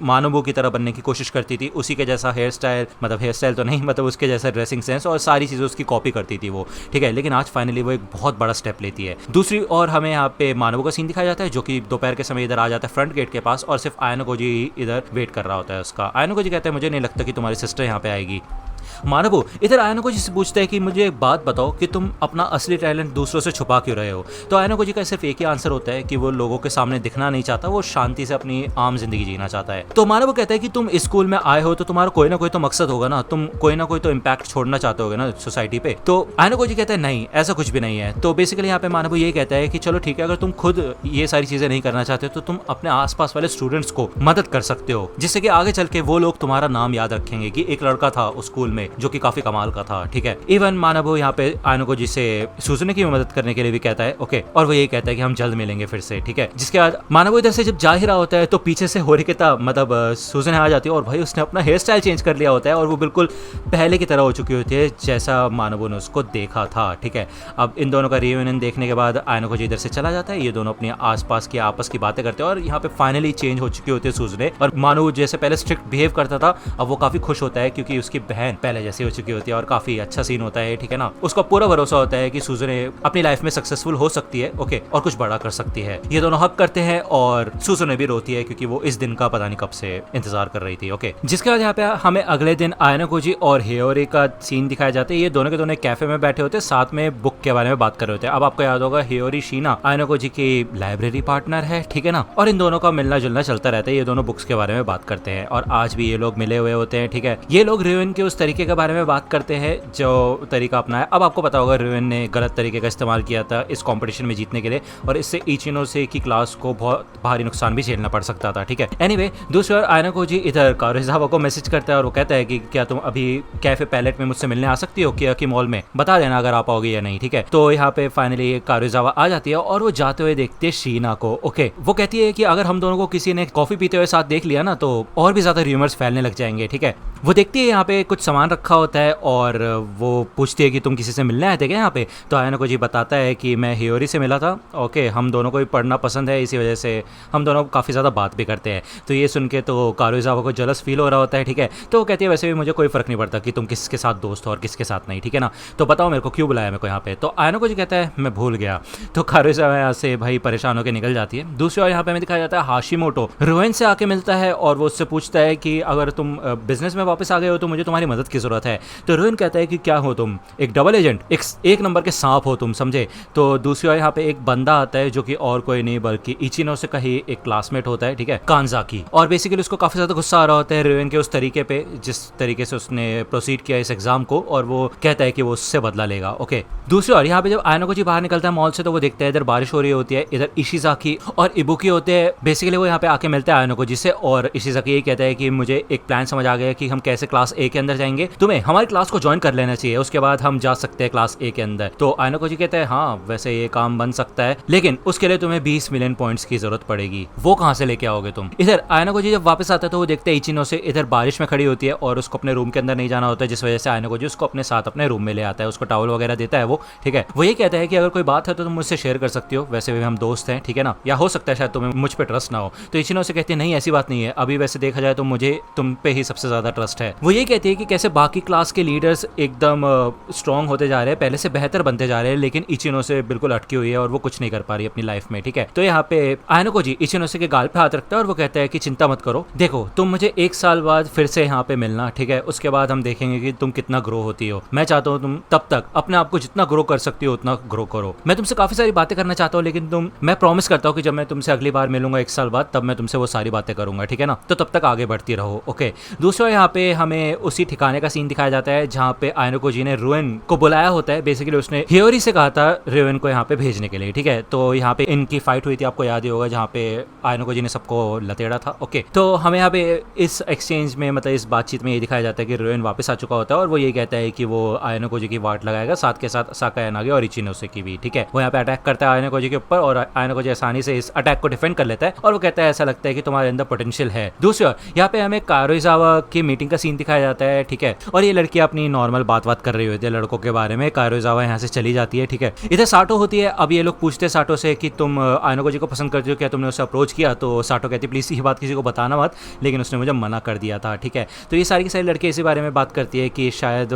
मानोबू की तरह बनने की कोशिश करती थी, उसी के जैसा हेयर स्टाइल, मतलब हेयर स्टाइल तो नहीं, मतलब उसके जैसा ड्रेसिंग सेंस और सारी चीजें उसकी कॉपी करती थी वो, ठीक है, लेकिन आज फाइनली वो एक बहुत बड़ा स्टेप लेती है। दूसरी और हमें यहाँ पे मानोबू का सीन दिखाया जाता है जो कि दोपहर के समय इधर आ जाता है फ्रंट गेट के पास और सिर्फ आयनको जी इधर वेट कर रहा होता है उसका। आयनको जी कहते हैं मुझे नहीं लगता कि तुम्हारी सिस्टर यहाँ पे आएगी। मानोबू इधर आयनको जी से पूछता है कि मुझे एक बात बताओ कि तुम अपना असली टैलेंट दूसरों से छुपा क्यों रहे हो। तो आयनको जी का सिर्फ एक ही आंसर होता है कि वो लोगों के सामने दिखना नहीं चाहता, वो शांति से अपनी आम जिंदगी जीना चाहता है। तो मानोबू कहता है कि तुम स्कूल में आए हो तो तुम्हारा कोई ना कोई तो मकसद होगा ना, तुम कोई ना कोई तो इम्पैक्ट छोड़ना चाहते होगे ना सोसाइटी पे। तो आयनको जी कहता है नहीं ऐसा कुछ भी नहीं है। तो बेसिकली यहाँ पे मानोबू ये कहता है कि चलो ठीक है, अगर तुम खुद ये सारी चीजें नहीं करना चाहते तो तुम अपने आसपास वाले स्टूडेंट्स को मदद कर सकते हो, जिससे कि आगे चल के वो लोग तुम्हारा नाम याद रखेंगे कि एक लड़का था उस स्कूल में जो कि काफी कमाल का था, ठीक है। इवन मानोबू यहाँ पे आयनको जी से सुजुने की मदद करने के लिए भी कहता है, ओके, और वो ये कहता है कि हम जल्द मिलेंगे फिर से, ठीक है। जिसके बाद मानोबू इधर से जब जा ही रहा होता है तो पीछे से होरिकेता मतलब सुजुने आ जाती है और भाई उसने अपना हेयर स्टाइल चेंज कर लिया होता है और वो बिल्कुल पहले की तरह हो चुकी होती है जैसा मानोबू ने उसको देखा था, ठीक है। अब इन दोनों का रियूनियन देखने के बाद आयनको जी इधर से चला जाता है, ये दोनों अपने आसपास की आपस की बातें करते हैं और यहाँ पे फाइनली चेंज हो चुकी होती है सुजुने और मानोबू जैसे पहले स्ट्रिक्ट बिहेव करता था अब वो काफी खुश होता है क्योंकि उसकी बहन पहले जैसी हो चुकी होती है और काफी अच्छा सीन होता है, ठीक है ना। उसका पूरा भरोसा होता है कि सुजुने अपनी लाइफ में सक्सेसफुल हो सकती है, ओके, और कुछ बड़ा कर सकती है। ये दोनों हक करते हैं और सुजुने भी रोती है क्योंकि वो इस दिन का पता नहीं कब से इंतजार कर रही थी, ओके। जिसके बाद यहाँ पे हमें अगले दिन आयनको जी और हियोरी का सीन दिखाया जाता है। ये दोनों के दोनों कैफे में बैठे होते हैं, साथ में बुक के बारे में बात कर रहे होते हैं। अब आपको याद होगा हियोरी शीना आयनको जी की लाइब्रेरी पार्टनर है, ठीक है ना, और इन दोनों का मिलना जुलना चलता रहता है। ये दोनों बुक्स के बारे में बात करते हैं और आज भी ये लोग मिले हुए होते हैं, ठीक है। ये लोग रियूनियन के उस तरीके के बारे में बात करते हैं जो तरीका अपनाया। अब आपको पता होगा रियूनियन ने गलत तरीके का इस्तेमाल किया था इस कंपटीशन में जीतने के लिए और इससे इचिनोसे की क्लास को बहुत भारी नुकसान भी झेलना पड़ सकता था, ठीक है। एनीवे, दूसरी ओर आयनको जी इधर कारुइजावा को मैसेज करता है और वो कहता है कि क्या तुम अभी कैफे पैलेट में मुझसे मिलने आ सकती हो क्या कि मॉल में, बता देना अगर आप आओगे या नहीं, ठीक है। तो यहाँ पे फाइनली कारुइजावा आ जाती है और वो जाते हुए देखते है शीना को, ओके। वो कहती है कि अगर हम दोनों को किसी ने कॉफी पीते हुए साथ देख लिया ना तो और भी ज्यादा र्यूमर्स फैलने लग जाएंगे, ठीक है। वो देखती है यहाँ पे कुछ सामान रखा होता है और वो पूछती है कि तुम किसी से मिलने आए थे क्या यहाँ पे। तो आयनको जी बताता है कि मैं हियोरी से मिला था, ओके, हम दोनों को भी पढ़ना पसंद है, इसी वजह से हम दोनों काफ़ी ज़्यादा बात भी करते हैं। तो ये सुन के तो कारुइजावा को जलस फील हो रहा होता है, ठीक है। तो वो कहती है वैसे भी मुझे कोई फ़र्क नहीं पड़ता कि तुम किसके साथ दोस्त हो और किसके साथ नहीं, ठीक है ना, तो बताओ मेरे को क्यों बुलाया मेरे को यहाँ पे। तो आयनको जी कहता है मैं भूल गया। तो कारुइजावा यहाँ से भाई परेशान होकर निकल जाती है। दूसरी ओर यहाँ पे हमें दिखाया जाता है हाशिमोटो रोहन से आके मिलता है और वो उससे पूछता है कि अगर तुम बिजनेस में वापस आ गए हो तो मुझे तुम्हारी मदद की जरूरत है। तो रोहन कहता है कि क्या हो तुम, एक डबल एजेंट, एक नंबर के सांप हो तुम, समझे। तो दूसरी ओर यहाँ पे एक बंदा आता है जो कि और कोई नहीं बल्कि इचिनोसे का ही एक क्लासमेट होता है, ठीक है, कांजाकी। और बेसिकली उसको काफी ज्यादा गुस्सा आ रहा होता है रोहन के उस तरीके पे जिस तरीके से उसने प्रोसीड किया इस एग्जाम को और वो कहता है कि वो उससे बदला लेगा, ओके। दूसरी ओर यहाँ पे जब आयनको जी बाहर निकलता है मॉल से तो वो देखता है इधर बारिश हो रही होती है, इधर इशिजाकी और इबुकी होते हैं। बेसिकली वो यहाँ पे आके मिलता है आयनको जी से और इशिजाकी ये कहता है कि मुझे एक प्लान समझ आ गया कि हम कैसे क्लास ए के अंदर जाएंगे, तुम्हें हमारी क्लास को ज्वाइन कर लेना चाहिए, उसके बाद हम जा सकते हैं क्लास ए के अंदर। तो आयनको जी कहते हैं हाँ वैसे ये काम बन सकता है लेकिन उसके लिए तुम्हें 20 मिलियन पॉइंट्स की जरूरत पड़ेगी, वो कहाँ से लेके आओगे तुम। इधर आयनको जी जब वापस आता है तो वो देखते हैं इचिनोसे इधर बारिश में खड़ी होती है और उसको अपने रूम के अंदर नहीं जाना होता है, जिस वजह से आयनको जी उसको अपने साथ अपने रूम में ले आता है, उसको टॉवल वगैरह देता है वो, ठीक है। वो ये कहता है कि अगर कोई बात है तो तुम मुझसे शेयर कर सकती हो, वैसे भी हम दोस्त हैं, ठीक है ना, या हो सकता है शायद तुम्हें मुझ पे ट्रस्ट ना हो। तो इचिनोसे कहती है नहीं ऐसी बात नहीं है, अभी वैसे देखा जाए तो मुझे तुम पे ही सबसे ज्यादा ट्रस्ट है। वो ये कहती है कि कैसे बाकी क्लास के लीडर्स एकदम स्ट्रॉन्ग होते जा रहे हैं, पहले से बेहतर बनते जा रहे हैं, लेकिन इचिनोसे बिल्कुल अटकी हुई है और वो कुछ नहीं कर पा रही अपनी लाइफ में, ठीक है। तो यहाँ पे आयनको जी इचिनोसे के गाल पे हाथ रखता है और वो कहता है कि चिंता मत करो, देखो तुम मुझे 1 साल बाद फिर से यहाँ पे मिलना, ठीक है, उसके बाद हम देखेंगे कि तुम कितना ग्रो होती हो। मैं चाहता हूँ तुम तब तक अपने आप को जितना ग्रो कर सकती हो उतना ग्रो करो। मैं तुमसे काफी सारी बातें करना चाहता हूँ लेकिन मैं प्रॉमिस करता हूँ कि जब मैं तुमसे अगली बार मिलूंगा 1 साल बाद तब मैं तुमसे वो सारी बातें करूंगा, ठीक है ना, तो तब तक आगे बढ़ती रहो, ओके। दूसरा यहाँ पे हमें उसी ठिकाने का सीन दिखाया जाता है जहाँ पे आयनको जी ने रुएन को बुलाया होता है। बेसिकली उसने हियोरी से कहा था रुएन को यहाँ पे भेजने के लिए, ठीक है। तो यहाँ पे इनकी फाइट हुई थी, आपको याद ही होगा, जहाँ पे आयनको जी ने सबको लतेड़ा था। ओके, तो हमें यहाँ पे इस एक्सचेंज में मतलब इस बातचीत में ये दिखाया जाता है कि रुएन वापस आ चुका होता है और वो ये कहता है कि वो आयनको जी की वाट लगाएगा, साथ के साथ साकायानागे और इचिनोसे की भी, ठीक है। वो यहाँ पे अटैक करता है आयनको जी के ऊपर और आयनको जी आसानी से इस अटैक को डिफेंड कर लेता है और वो कहता है ऐसा लगता है कि तुम्हारे अंदर पोटेंशियल है। दूसरी ओर यहाँ पे हमें कारुइजावा की मीटिंग का सीन दिखाया जाता है, ठीक है। और ये लड़की अपनी नॉर्मल बात कर रही होती है लड़कों के बारे में। कारुइजावा यहाँ से चली जाती है, ठीक है। इधर साटो होती है। अब ये लोग पूछते हैं साटो से कि तुम आयनको जी को पसंद करती हो क्या, तुमने उसे अप्रोच किया? तो साटो कहती है प्लीज ये बात किसी को बताना मत, लेकिन उसने मुझे मना कर दिया था, ठीक है। तो ये सारी की सारी लड़की इसी बारे में बात करती है कि शायद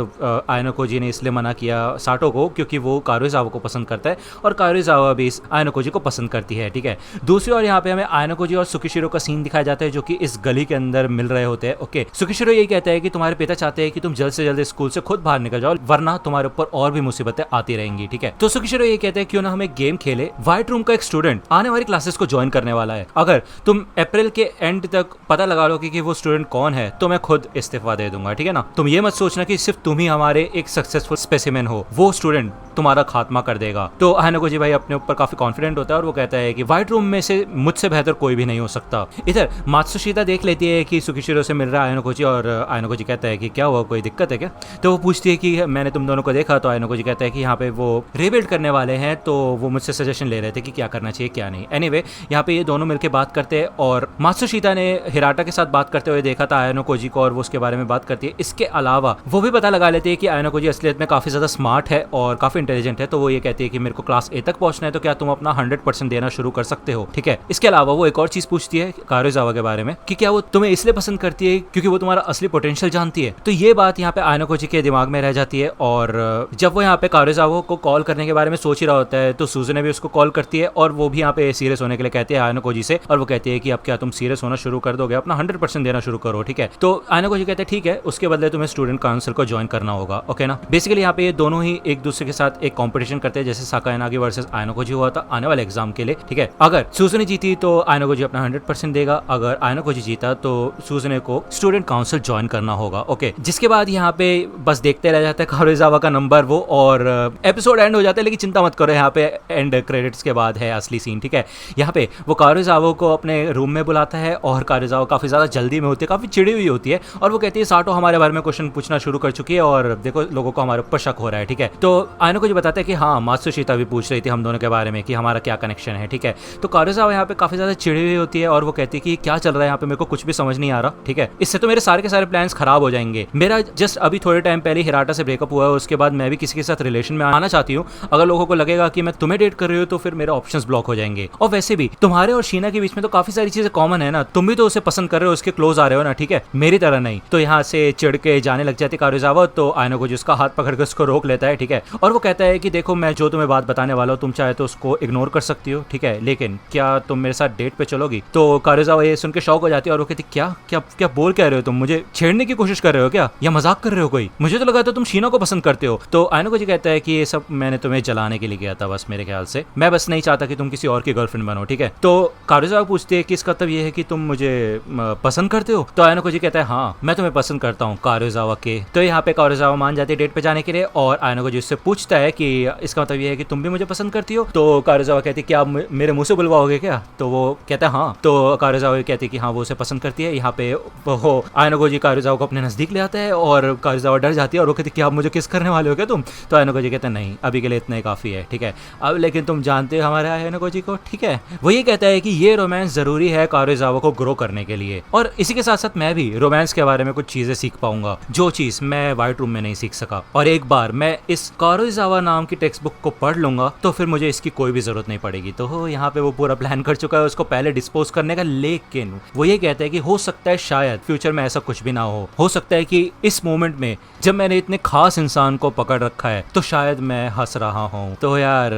आयनको जी ने इसलिए मना किया साटो को क्योंकि वो कारुइजावा को पसंद करता है और कारुइजावा भी आयनको जी को पसंद करती है, ठीक है। दूसरी ओर यहाँ पे हमें आयनको जी और सुकिशिरो का सीन दिखाया जाता है जो कि इस गली के अंदर मिल रहे होते हैं। ओके, सुकिशिरो यही कहता है कि तुम्हारे पिता चाहते हैं कि तुम जल्द से जल्द स्कूल से खुद बाहर निकल जाओ, वरना तुम्हारे ऊपर और भी मुसीबतें आती रहेंगी, ठीक है। तो सुकिशिरो ये कहते हैं क्यों ना हम एक गेम खेले। व्हाइट रूम का एक स्टूडेंट आने वाली क्लासेस को ज्वाइन करने वाला है, अगर तुम अप्रैल के एंड तक पता लगा लो कि वो स्टूडेंट कौन है तो मैं खुद इस्तीफा दे दूंगा, ठीक है ना। तुम ये मत सोचना कि सिर्फ तुम ही हमारे एक सक्सेसफुल स्पेसिमेन हो, वो स्टूडेंट तुम्हारा खात्मा कर देगा। तो आयनको जी भाई अपने ऊपर काफी कॉन्फिडेंट होता है और वो कहता है कि व्हाइट रूम में से मुझसे बेहतर कोई भी नहीं हो सकता। इधर मात्सुशिता देख लेती है कि सुकिशिरो से मिल रहा है आयनको जी और आयनको जी कहता है कि क्या हुआ, कोई दिक्कत है क्या? तो वो पूछती है कि मैंने तुम दोनों को देखा। तो आयनको जी कहता है कि यहाँ पे वो रिबिल्ड करने वाले हैं, तो वो मुझसे सजेशन ले रहे थे कि क्या करना चाहिए क्या नहीं। एनीवे यहाँ पे ये दोनों मिलकर बात करते हैं और मात्सुशिता ने हिराटा के साथ बात करते हुए देखा था आयनको जी को और वो उसके बारे में बात करती है। इसके अलावा वो भी पता लगा लेते हैं कि आयनको जी असलियत में काफी ज्यादा स्मार्ट है और काफी इंटेलिजेंट है। तो वो ये कहती है कि मेरे को क्लास ए तक पहुंचना है, तो क्या तुम अपना 100% देना शुरू कर सकते हो, ठीक है। इसके अलावा वो एक और चीज पूछती है कारुइजावा के बारे में कि क्या वो तुम्हें इसलिए पसंद करती है क्योंकि वो तुम्हारा असली पोटेंशियल जानती है। तो ये बात यहाँ पे आयनको जी के दिमाग में रह जाती है और जब वो यहाँ पे कारुइजावा को कॉल करने के बारे में सोच ही रहा होता है तो सूजुने भी उसको कॉल करती है और वो भी यहाँ पे सीरियस होने के लिए कहती है आयनको जी से, और वो कहती है कि अब क्या तुम सीरियस होना शुरू कर दोगे, अपना 100% देना शुरू करो, ठीक है। तो आयनको जी कहते हैं ठीक है, उसके बदले तुम्हें स्टूडेंट काउंसिल को ज्वाइन करना होगा, ओके ना। बेसिकली यहाँ पे ये दोनों ही एक दूसरे के साथ एक कॉम्पिटिशन करते हैं, जैसे साकायानागे वर्सेस आयनको जी हुआ था आने वाले एग्जाम के लिए, ठीक है। अगर सूजुने जीती तो आयनको जी अपना 100% देगा, अगर आयनको जी जीता तो सूजुने को स्टूडेंट काउंसिल ज्वाइन करना होगा, ओके। जिसके बाद यहाँ पे बस देखते रह जाता है कारुइजावा का नंबर वो और एपिसोड एंड हो जाता है। लेकिन चिंता मत करो, यहाँ पे एंड क्रेडिट्स के बाद है असली सीन, ठीक है। यहाँ पे वो कारुइजावा को अपने रूम में बुलाता है और कारुइजावा काफी ज्यादा जल्दी में होती है, काफी चिड़ी हुई होती है और वो कहती है साटो हमारे बारे में क्वेश्चन पूछना शुरू कर चुकी है और देखो लोगों को हमारे ऊपर शक हो रहा है, ठीक है। तो आयनको जी बताता है कि हाँ मात्सुशिता भी पूछ रही थी हम दोनों के बारे में कि हमारा क्या कनेक्शन है, ठीक है। तो कारुइजावा यहाँ पे काफी ज्यादा चिड़ी हुई होती है और वो कहती है कि क्या चल रहा है यहाँ पे, मेरे को कुछ भी समझ नहीं आ रहा, ठीक है। इससे तो मेरे सारे के सारे प्लान्स खराब हो जाएंगे। मेरा जस्ट अभी थोड़े टाइम पहले हिराटा से ब्रेकअप हुआ है, उसके बाद मैं भी किसी के साथ रिलेशन में आना चाहती हूँ। अगर लोगों को लगेगा कि मैं तुम्हें डेट कर रही हूँ तो फिर मेरे ऑप्शंस ब्लॉक हो जाएंगे। और वैसे भी तुम्हारे और शीना के बीच में तो काफी सारी चीजें कॉमन है ना, तुम भी तो उसे पसंद कर रहे हो, उसके क्लोज आ रहे हो ना, ठीक है, मेरी तरह नहीं। तो यहाँ से चिढ़ के जाने लग जाती कारुइजावा, तो आयनको जी उसका हाथ पकड़ के उसको रोक लेता है, ठीक है। और वो कहता है कि देखो मैं जो तुम्हें बात बताने वाला हूँ तुम चाहे तो उसको इग्नोर कर सकती हो, ठीक है, लेकिन क्या तुम मेरे साथ डेट पे चलोगी? तो कारुइजावा ये सुन के शॉक हो जाती है और वो कहती क्या क्या क्या बोल कह रहे हो तुम, मुझे छेड़ने की कोशिश कर रहे हो क्या, या मजाक कर रहे हो कोई? मुझे तो लगा था तुम शीना को पसंद करते हो। तो आयनको जी कहता है कि ये सब मैंने तुम्हें जलाने के लिए किया था बस, मेरे ख्याल से मैं बस नहीं चाहता कि तुम किसी और की गर्लफ्रेंड बनो, ठीक है। तो कारुइजावा पूछती है कि इसका मतलब ये है कि तुम मुझे पसंद करते हो? तो आयनको जी कहता है हाँ मैं तुम्हें पसंद करता हूँ कारुइजावा के। तो यहाँ पे कारुइजावा मान जाती है डेट पे जाने के लिए और आयनको जी उससे पूछता है कि इसका मतलब ये है कि तुम भी मुझे पसंद करती हो? तो कारुइजावा कहती है कि आप मेरे मुंह से बुलवाओगे क्या? तो वो कहता है हाँ। तो कारुइजावा कहती है कि हाँ वो उसे पसंद करती है। यहाँ पे वो आयनको जी कारुइजावा को अपने नजदीक ले आता है और कारुइजावा डर जाती है और वो कहती है कि आप मुझे किस करने वाले हो क्या तुम? तो आयनको जी कहते हैं नहीं अभी के लिए इतना ही काफी है, ठीक है। अब लेकिन तुम जानते हो हमारे आयनको जी को, ठीक है। वो ये कहता है कि ये रोमांस जरूरी है कारुइजावा को ग्रो करने के लिए और इसी के साथ साथ मैं भी रोमांस के बारे में कुछ चीजें सीख पाऊंगा जो चीज मैं व्हाइट रूम में नहीं सीख सका। और एक बार मैं इस कारुइजावा नाम की टेक्स्ट बुक को पढ़ लूंगा तो फिर मुझे इसकी कोई भी जरूरत नहीं पड़ेगी। तो यहाँ पे वो पूरा प्लान कर चुका है उसको पहले डिस्पोज करने का, लेकिन वो ये कहता है कि हो सकता है शायद फ्यूचर में ऐसा कुछ भी ना हो सकता है कि इस मोमेंट में जब मैंने इतने खास इंसान को पकड़ रखा है तो शायद मैं हंस रहा हूँ। तो यार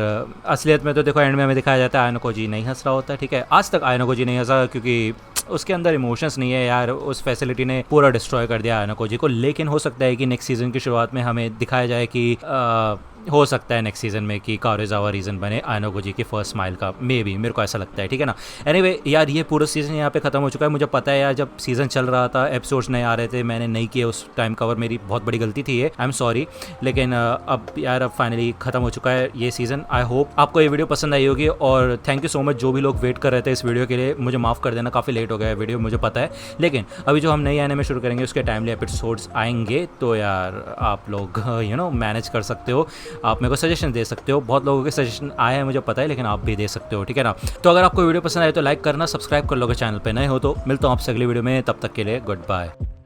असलियत में तो देखो एंड में हमें दिखाया जाता है आयनको जी नहीं हंस रहा होता, ठीक है। आज तक आयनको जी नहीं हंसा क्योंकि उसके अंदर इमोशंस नहीं है यार, उस फैसिलिटी ने पूरा डिस्ट्रॉय कर दिया आयनको जी को। लेकिन हो सकता है कि नेक्स्ट सीजन की शुरुआत में हमें दिखाया जाए कि हो सकता है नेक्स्ट सीजन में कि कारुजावा रीज़न बने आयनोगुची की फर्स्ट स्माइल का, मे बी, मेरे को ऐसा लगता है, ठीक है ना। एनीवे यार ये पूरा सीज़न यहाँ पे ख़त्म हो चुका है। मुझे पता है यार जब सीज़न चल रहा था एपिसोड्स नहीं आ रहे थे, मैंने नहीं किए उस टाइम कवर, मेरी बहुत बड़ी गलती थी ये, आई एम सॉरी। लेकिन अब यार अब फाइनली ख़त्म हो चुका है ये सीज़न। आई होप आपको ये वीडियो पसंद आई होगी और थैंक यू सो मच जो भी लोग वेट कर रहे थे इस वीडियो के लिए। मुझे माफ़ कर देना, काफ़ी लेट हो गया है वीडियो, मुझे पता है। लेकिन अभी जो हम नई एनिमे शुरू करेंगे उसके टाइमली एपिसोड्स आएंगे, तो यार आप लोग मैनेज कर सकते हो, आप मेरे को सजेशन दे सकते हो। बहुत लोगों के सजेशन आए हैं मुझे पता है, लेकिन आप भी दे सकते हो, ठीक है ना। तो अगर आपको वीडियो पसंद आए तो लाइक करना, सब्सक्राइब कर लो अगर चैनल पे नए हो तो। मिलता हूँ आपसे अगली वीडियो में, तब तक के लिए गुड बाय।